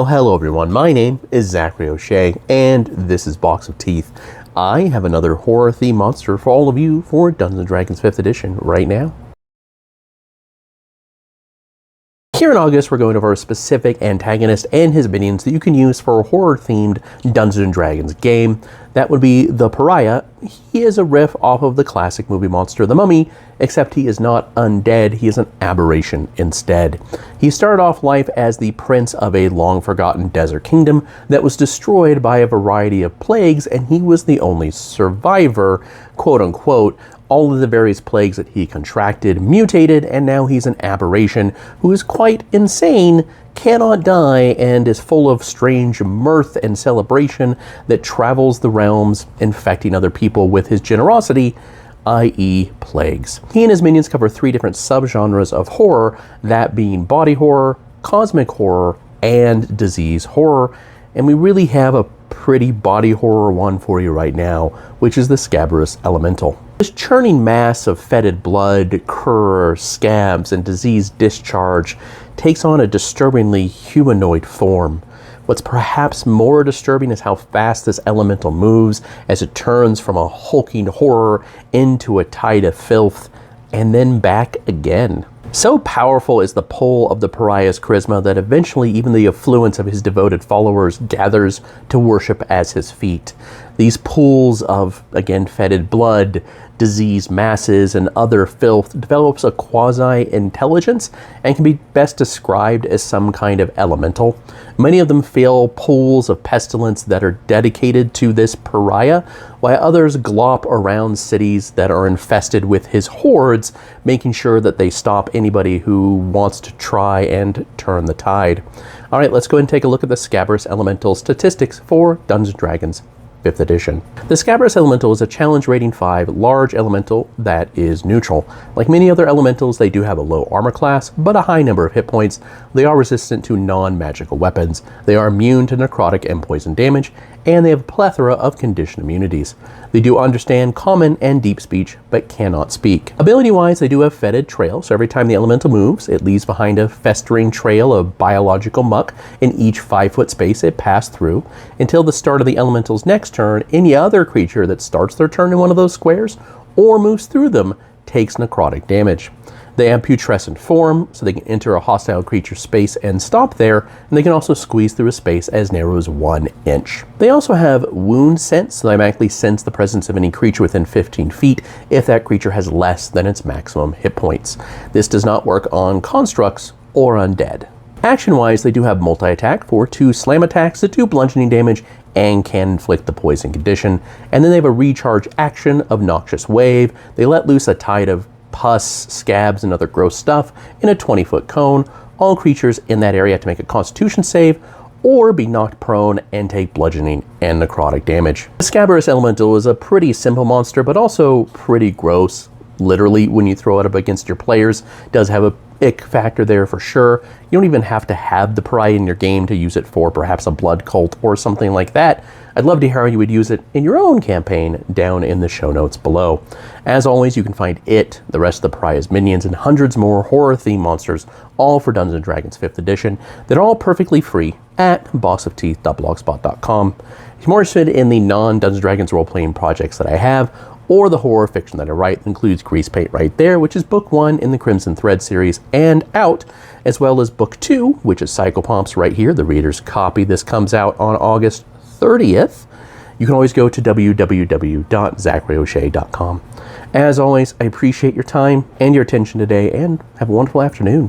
Well, hello everyone, my name is Zachary O'Shea, and this is Box of Teeth. I have another horror-themed monster for all of you for Dungeons & Dragons 5th edition right now. Here in August, we're going over a specific antagonist and his minions that you can use for a horror-themed Dungeons & Dragons game. That would be the Pariah. He is a riff off of the classic movie monster, the Mummy, except he is not undead, he is an aberration instead. He started off life as the prince of a long-forgotten desert kingdom that was destroyed by a variety of plagues, and he was the only survivor, quote-unquote. All of the various plagues that he contracted mutated, and now he's an aberration who is quite insane, cannot die, and is full of strange mirth and celebration that travels the realms, infecting other people with his generosity, i.e. plagues. He and his minions cover 3 different subgenres of horror, that being body horror, cosmic horror, and disease horror, and we really have a pretty body horror one for you right now, which is the Scaberous Elemental. This churning mass of fetid blood, cur, scabs, and diseased discharge takes on a disturbingly humanoid form. What's perhaps more disturbing is how fast this elemental moves as it turns from a hulking horror into a tide of filth, and then back again. So powerful is the pull of the Pariah's charisma that eventually even the affluence of his devoted followers gathers to worship as his feet. These pools of, again, fetid blood, diseased masses, and other filth develops a quasi-intelligence and can be best described as some kind of elemental. Many of them fill pools of pestilence that are dedicated to this Pariah, while others glop around cities that are infested with his hordes, making sure that they stop anybody who wants to try and turn the tide. Alright, let's go ahead and take a look at the Scaberous Elemental statistics for Dungeons & Dragons 5th edition. The Scaberous Elemental is a challenge rating 5 large elemental that is neutral. Like many other elementals, they do have a low armor class, but a high number of hit points. They are resistant to non-magical weapons. They are immune to necrotic and poison damage, and they have a plethora of condition immunities. They do understand common and deep speech, but cannot speak. Ability-wise, they do have fetid trail, so every time the elemental moves, it leaves behind a festering trail of biological muck in each 5-foot space it passed through. Until the start of the elemental's next turn, any other creature that starts their turn in one of those squares or moves through them takes necrotic damage. They have putrescent form, so they can enter a hostile creature's space and stop there, and they can also squeeze through a space as narrow as 1 inch. They also have wound sense, so they automatically sense the presence of any creature within 15 feet if that creature has less than its maximum hit points. This does not work on constructs or undead. Action-wise, they do have multi-attack for 2 slam attacks that do bludgeoning damage and can inflict the poison condition, and then they have a recharge action of Noxious Wave. They let loose a tide of pus, scabs, and other gross stuff in a 20-foot cone. All creatures in that area have to make a Constitution save or be knocked prone and take bludgeoning and necrotic damage. The Scaberous Elemental is a pretty simple monster, but also pretty gross. Literally, when you throw it up against your players, it does have a ick factor there for sure. You don't even have to have the Pariah in your game to use it for perhaps a blood cult or something like that. I'd love to hear how you would use it in your own campaign down in the show notes below. As always, you can find it, the rest of the Pariah's minions, and hundreds more horror-themed monsters, all for Dungeons & Dragons 5th edition. They're all perfectly free at boxofteeth.blogspot.com. If you're more interested in the non-Dungeons & Dragons role-playing projects that I have, or the horror fiction that I write, that includes Grease Paint right there, which is book 1 in the Crimson Thread series and out, as well as book 2, which is Psychopomps right here, the reader's copy. This comes out on August 30th. You can always go to www.zacharyoshea.com. As always, I appreciate your time and your attention today, and have a wonderful afternoon.